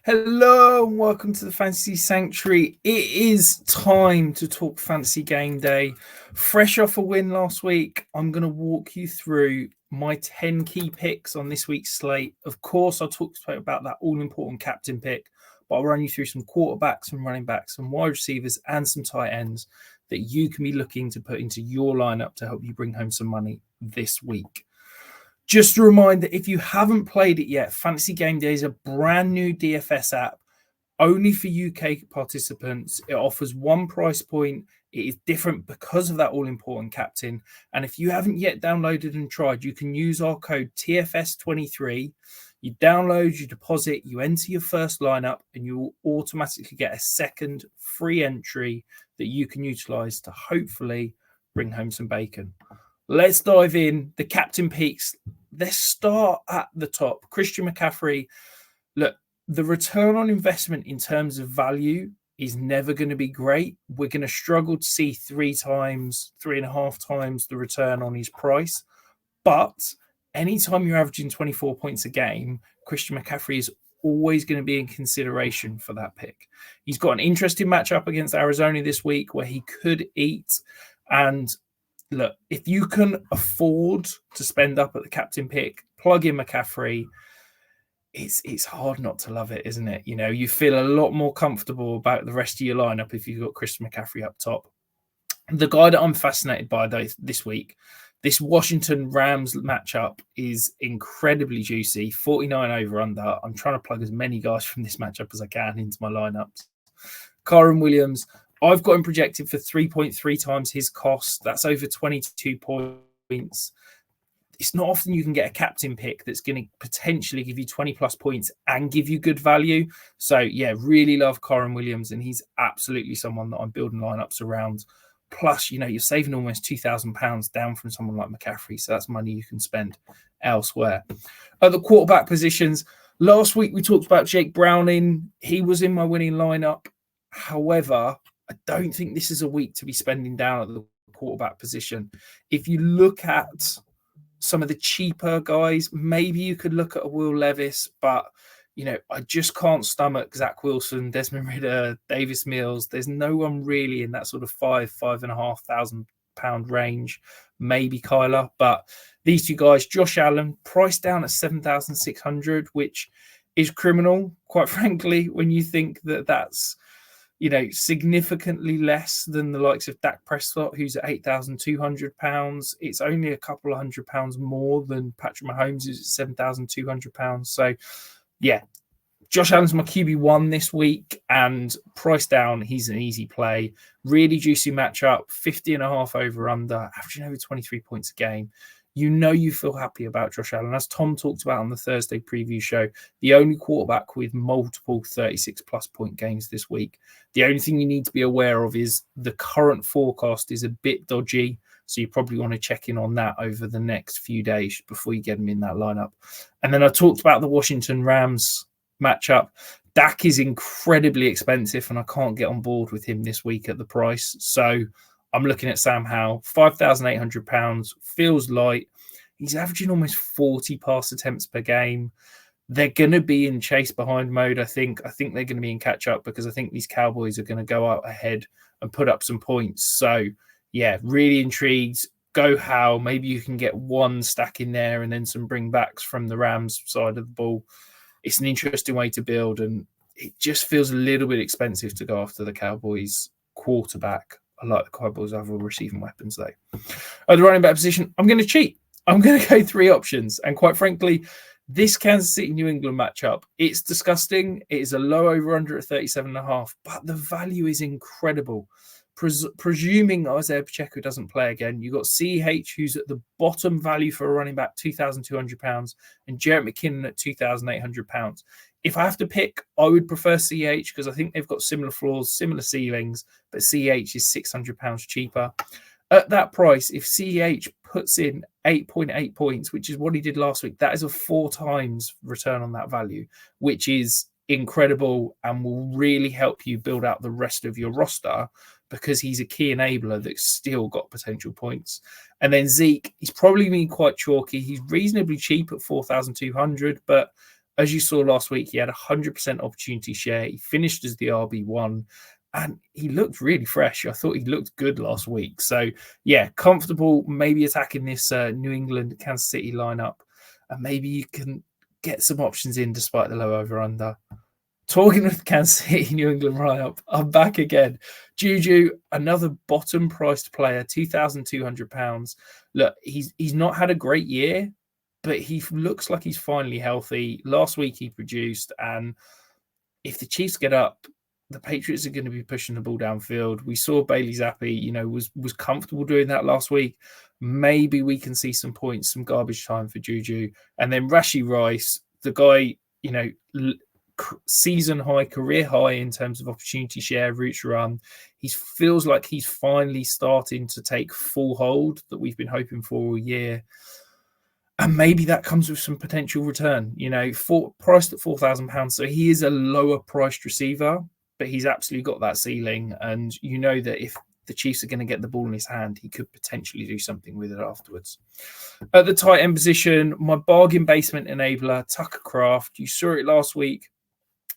Hello and welcome to the Fantasy Sanctuary. It is time to talk Fantasy Game Day. Fresh off a win last week, I'm going to walk you through my 10 key picks on this week's slate. Of course, I'll talk about that all-important captain pick, but I'll run you through some quarterbacks, some running backs, some wide receivers, and some tight ends that you can be looking to put into your lineup to help you bring home some money this week. Just a reminder, if you haven't played it yet, Fantasy Game Day is a brand new DFS app only for UK participants. It offers one price point. It is different because of that all-important captain. And if you haven't yet downloaded and tried, you can use our code TFS23. You download, you deposit, you enter your first lineup, and you will automatically get a second free entry that you can utilize to hopefully bring home some bacon. Let's dive in. The captain picks. Let's start at the top. Christian McCaffrey. Look, the return on investment in terms of value is never going to be great. We're going to struggle to see 3.5 times the return on his price. But anytime you're averaging 24 points a game, Christian McCaffrey is always going to be in consideration for that pick. He's got an interesting matchup against Arizona this week where he could eat. And look, if you can afford to spend up at the captain pick, plug in McCaffrey, it's hard not to love it, isn't it? You know, you feel a lot more comfortable about the rest of your lineup if you've got Christian McCaffrey up top. The guy that I'm fascinated by this week, this Washington Rams matchup is incredibly juicy, 49 over under. I'm trying to plug as many guys from this matchup as I can into my lineups. Kyren Williams, I've got him projected for 3.3 times his cost. That's over 22 points. It's not often you can get a captain pick that's going to potentially give you 20 plus points and give you good value. So, yeah, really love Kyren Williams, and he's absolutely someone that I'm building lineups around. Plus, you know, you're saving almost £2,000 down from someone like McCaffrey. So that's money you can spend elsewhere. At the quarterback positions, last week we talked about Jake Browning. He was in my winning lineup. However, I don't think this is a week to be spending down at the quarterback position. If you look at some of the cheaper guys, maybe you could look at a Will Levis, but, you know, I just can't stomach Zach Wilson, Desmond Ridder, Davis Mills. There's no one really in that sort of £5,500 range, maybe Kyler, but these two guys, Josh Allen, priced down at 7,600, which is criminal, quite frankly, when you think that that's, you know, significantly less than the likes of Dak Prescott, who's at £8,200. It's only a couple of £100 more than Patrick Mahomes, who's at £7,200. So, yeah, Josh Allen's my QB1 this week, and price down, he's an easy play. Really juicy matchup, 50.5 over under, averaging over 23 points a game. You know you feel happy about Josh Allen. As Tom talked about on the Thursday preview show, the only quarterback with multiple 36-plus point games this week. The only thing you need to be aware of is the current forecast is a bit dodgy, so you probably want to check in on that over the next few days before you get him in that lineup. And then I talked about the Washington Rams matchup. Dak is incredibly expensive, and I can't get on board with him this week at the price. So I'm looking at Sam Howell, £5,800, feels light. He's averaging almost 40 pass attempts per game. They're going to be in chase behind mode, I think. I think they're going to be in catch-up because I think these Cowboys are going to go out ahead and put up some points. So, yeah, really intrigued. Go Howell. Maybe you can get one stack in there and then some bringbacks from the Rams side of the ball. It's an interesting way to build, and it just feels a little bit expensive to go after the Cowboys quarterback. I like the Cowboys' other receiving weapons, though. At the running back position, I'm going to cheat. I'm going to go three options. And quite frankly, this Kansas City-New England matchup, it's disgusting. It is a low over-under at 37.5, but the value is incredible. Presuming Isaiah Pacheco doesn't play again, you've got CEH, who's at the bottom value for a running back, £2,200, and Jerrick McKinnon at £2,800. If I have to pick, I would prefer CH because I think they've got similar floors, similar ceilings, but CH is £600 cheaper. At that price, if CH puts in 8.8 points, which is what he did last week, that is a 4 times return on that value, which is incredible and will really help you build out the rest of your roster because he's a key enabler that's still got potential points. And then Zeke, he's probably been quite chalky. He's reasonably cheap at 4,200, but As you saw last week, he had 100% opportunity share. He finished as the RB1 and he looked really fresh. I thought he looked good last week. So, yeah, comfortable, maybe attacking this New England Kansas City lineup. And maybe you can get some options in despite the low over-under. Talking of the Kansas City New England lineup, I'm back again. Juju, another bottom-priced player, £2,200. Look, he's not had a great year, but he looks like he's finally healthy. Last week he produced, and if the Chiefs get up, the Patriots are going to be pushing the ball downfield. We saw Bailey Zappi, was comfortable doing that last week. Maybe we can see some points, some garbage time for Juju. And then Rashee Rice, the guy, season high, career high in terms of opportunity share, routes run. He feels like he's finally starting to take full hold that we've been hoping for all year. And maybe that comes with some potential return, priced at £4,000. So he is a lower priced receiver, but he's absolutely got that ceiling. And you know that if the Chiefs are going to get the ball in his hand, he could potentially do something with it afterwards. At the tight end position, my bargain basement enabler, Tucker Kraft. You saw it last week.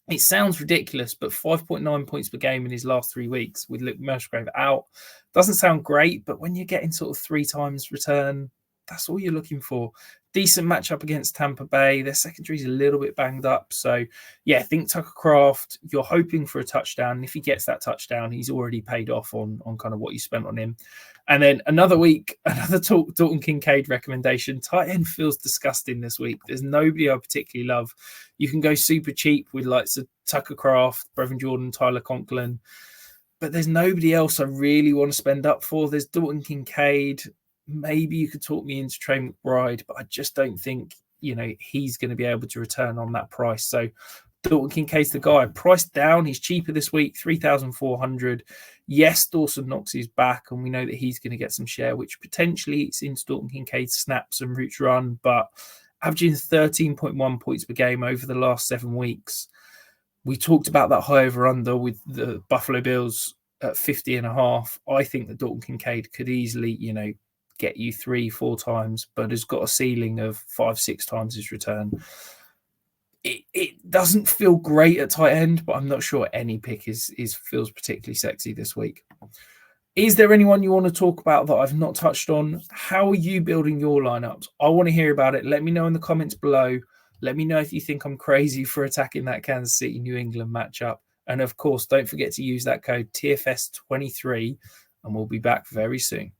It sounds ridiculous, but 5.9 points per game in his last 3 weeks with Luke Musgrave out. Doesn't sound great, but when you're getting sort of 3 times return, that's all you're looking for. Decent matchup against Tampa Bay. Their secondary is a little bit banged up. So, yeah, think Tucker Kraft. You're hoping for a touchdown. And if he gets that touchdown, he's already paid off on kind of what you spent on him. And then another week, another Dalton Kincaid recommendation. Tight end feels disgusting this week. There's nobody I particularly love. You can go super cheap with like Tucker Kraft, Brevin Jordan, Tyler Conklin. But there's nobody else I really want to spend up for. There's Dalton Kincaid. Maybe you could talk me into Trey McBride, but I just don't think, he's going to be able to return on that price. So Dalton Kincaid's the guy. Priced down, he's cheaper this week, 3,400. Yes, Dawson Knox is back, and we know that he's going to get some share, which potentially it's into Dalton Kincaid's snaps and routes run, but averaging 13.1 points per game over the last 7 weeks. We talked about that high over-under with the Buffalo Bills at 50.5. I think that Dalton Kincaid could easily, get you 3-4 times, but has got a ceiling of 5-6 times his return. It doesn't feel great at tight end, but I'm not sure any pick feels particularly sexy this week. Is there anyone you want to talk about that I've not touched on? How are you building your lineups? I want to hear about it. Let me know in the comments below. Let me know if you think I'm crazy for attacking that Kansas City New England matchup. And of course, don't forget to use that code TFS23, and we'll be back very soon.